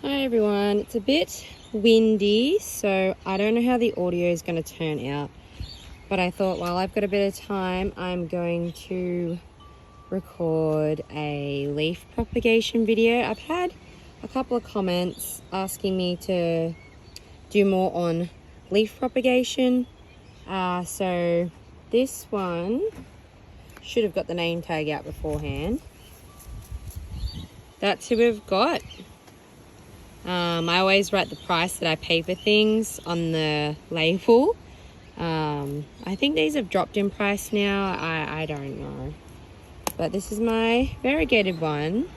Hi everyone, it's a bit windy, so I don't know how the audio is going to turn out, but I thought while I've got a bit of time, I'm going to record a leaf propagation video. I've had a couple of comments asking me to do more on leaf propagation, so this one should have got the name tag out beforehand. That's who we've got. I always write the price that I pay for things on the label. I think these have dropped in price now. I don't know. But this is my variegated one.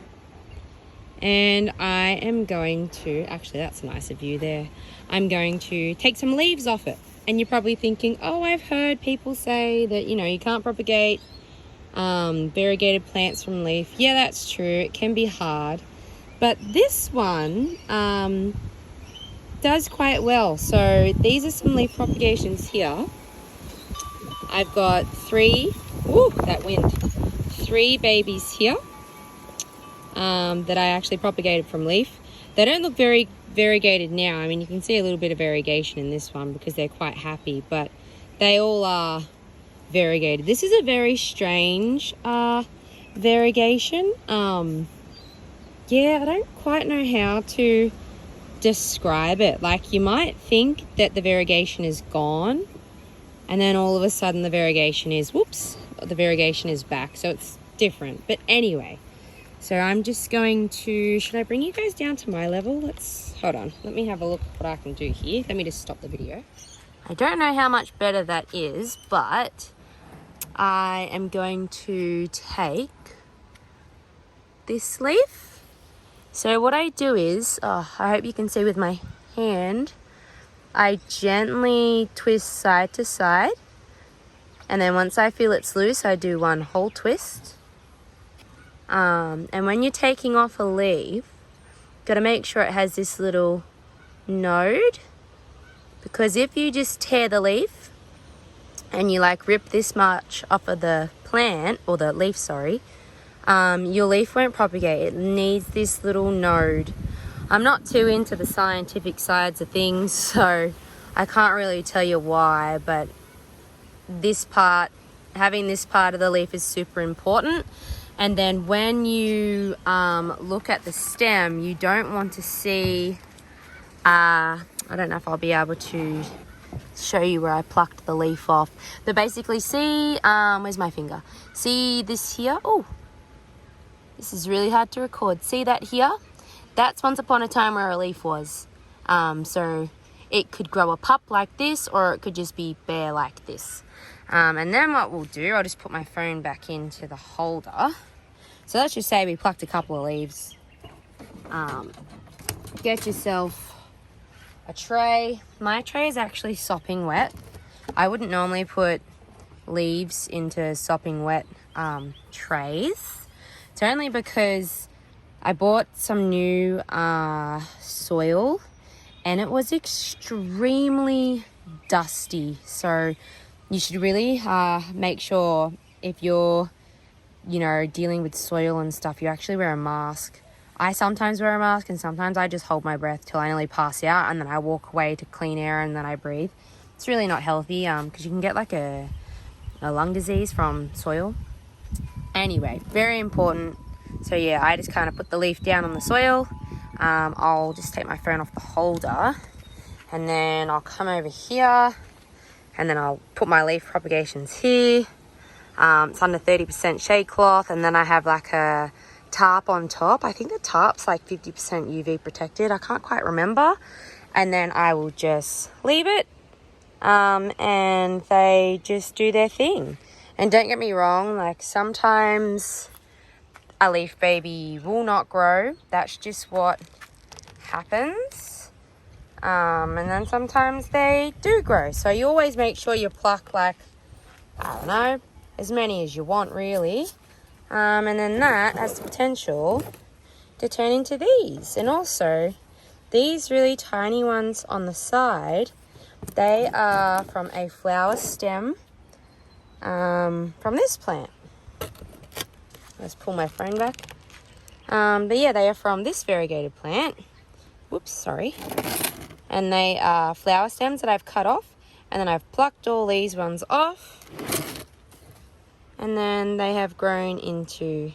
And I am going to, actually that's a nicer view there. I'm going to take some leaves off it. And you're probably thinking, oh, I've heard people say that, you can't propagate variegated plants from leaf. Yeah, that's true. It can be hard. But this one does quite well. So these are some leaf propagations here. I've got three babies here that I actually propagated from leaf. They don't look very variegated now. I mean, you can see a little bit of variegation in this one because they're quite happy, but they all are variegated. This is a very strange variegation. Yeah, I don't quite know how to describe it. Like, you might think that the variegation is gone, and then all of a sudden the variegation is back. So it's different. But anyway, so I'm just going to, should I bring you guys down to my level? Hold on. Let me have a look at what I can do here. Let me just stop the video. I don't know how much better that is, but I am going to take this leaf. So what I do is, I hope you can see with my hand, I gently twist side to side. And then once I feel it's loose, I do one whole twist. And when you're taking off a leaf, got to make sure it has this little node. Because if you just tear the leaf and you rip this much off of the plant, or the leaf, sorry, your leaf won't propagate. It needs this little node. I'm not too into the scientific sides of things, so I can't really tell you why, but having this part of the leaf is super important. And then when you look at the stem, you don't want to see, I don't know if I'll be able to show you where I plucked the leaf off, but basically see, where's my finger? See this here? Oh, this is really hard to record. See that here? That's once upon a time where a leaf was. So it could grow a pup like this, or it could just be bare like this. And then what we'll do, I'll just put my phone back into the holder. So let's just say we plucked a couple of leaves. Get yourself a tray. My tray is actually sopping wet. I wouldn't normally put leaves into sopping wet trays. It's only because I bought some new soil and it was extremely dusty. So you should really make sure if you're, dealing with soil and stuff, you actually wear a mask. I sometimes wear a mask and sometimes I just hold my breath till I nearly pass out and then I walk away to clean air and then I breathe. It's really not healthy because you can get a lung disease from soil. Anyway, very important. So yeah, I just kind of put the leaf down on the soil. I'll just take my phone off the holder and then I'll come over here and then I'll put my leaf propagations here. It's under 30% shade cloth, and then I have a tarp on top. I think the tarp's 50% UV protected. I can't quite remember. And then I will just leave it and they just do their thing. And don't get me wrong, sometimes a leaf baby will not grow. That's just what happens. And then sometimes they do grow. So you always make sure you pluck I don't know, as many as you want really. And then that has the potential to turn into these. And also, these really tiny ones on the side, they are from a flower stem from this plant. Let's pull my phone back. But yeah, they are from this variegated plant. Whoops, sorry. And they are flower stems that I've cut off. And then I've plucked all these ones off. And then they have grown into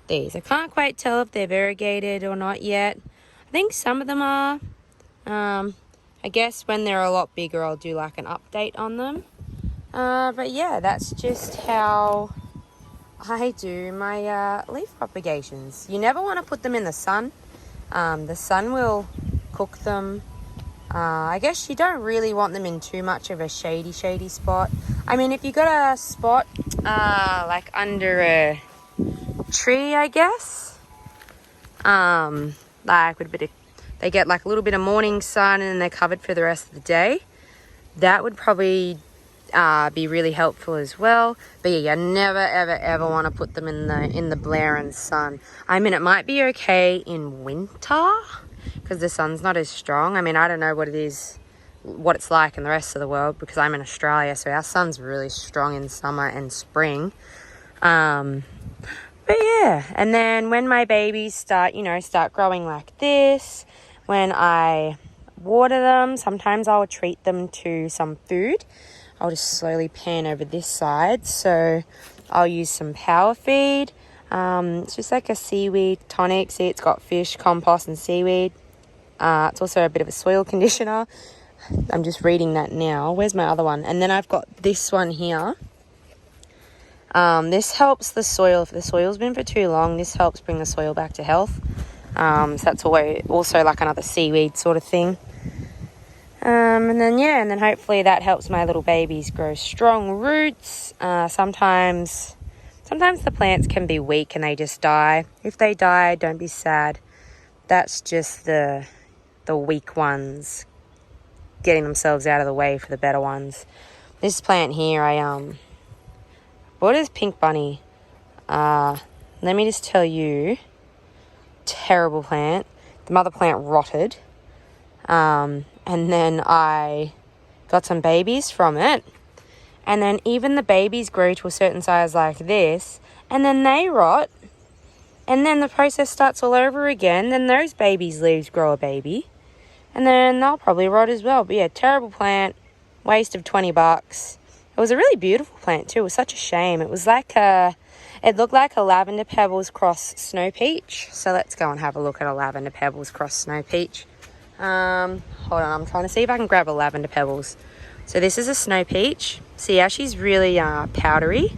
these. I can't quite tell if they're variegated or not yet. I think some of them are. I guess when they're a lot bigger, I'll do like an update on them. But yeah, that's just how I do my leaf propagations. You never want to put them in the sun. The sun will cook them. I guess you don't really want them in too much of a shady spot. I mean, if you got a spot like under a tree, I guess, like with a bit of, they get like a little bit of morning sun and then they're covered for the rest of the day, that would probably be really helpful as well. But yeah, you never ever want to put them in the blaring sun. I mean, it might be okay in winter because the sun's not as strong. I mean, I don't know what it's like in the rest of the world because I'm in Australia, so our sun's really strong in summer and spring. But yeah, and then when my babies start growing like this, when I water them, sometimes I'll treat them to some food. I'll just slowly pan over this side. So I'll use some power feed. It's just like a seaweed tonic. See, it's got fish, compost, and seaweed. It's also a bit of a soil conditioner. I'm just reading that now. Where's my other one? And then I've got this one here. This helps the soil. If the soil's been for too long, this helps bring the soil back to health. So that's also like another seaweed sort of thing. And then hopefully that helps my little babies grow strong roots. Sometimes the plants can be weak and they just die. If they die, don't be sad. That's just the weak ones getting themselves out of the way for the better ones. This plant here, I bought as Pink Bunny. Let me just tell you, terrible plant. The mother plant rotted. And then I got some babies from it. And then even the babies grow to a certain size like this. And then they rot. And then the process starts all over again. Then those babies' leaves grow a baby. And then they'll probably rot as well. But yeah, terrible plant. Waste of $20. It was a really beautiful plant too. It was such a shame. It was like it looked like a lavender pebbles cross snow peach. So let's go and have a look at a lavender pebbles cross snow peach. Hold on, I'm trying to see if I can grab a lavender pebbles. So this is a snow peach. See how she's really powdery.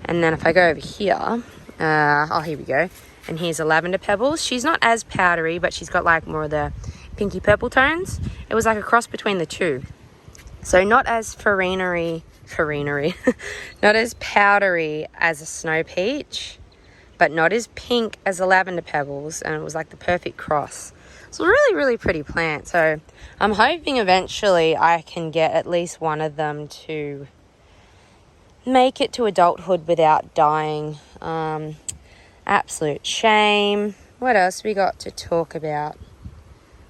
And then if I go over here, here we go. And here's a lavender pebbles. She's not as powdery, but she's got like more of the pinky purple tones. It was like a cross between the two. So not as farinery, not as powdery as a snow peach, but not as pink as a lavender pebbles. And it was like the perfect cross. It's a really, really pretty plant. So I'm hoping eventually I can get at least one of them to make it to adulthood without dying. Absolute shame. What else we got to talk about?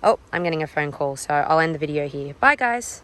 Oh, I'm getting a phone call, so I'll end the video here. Bye, guys.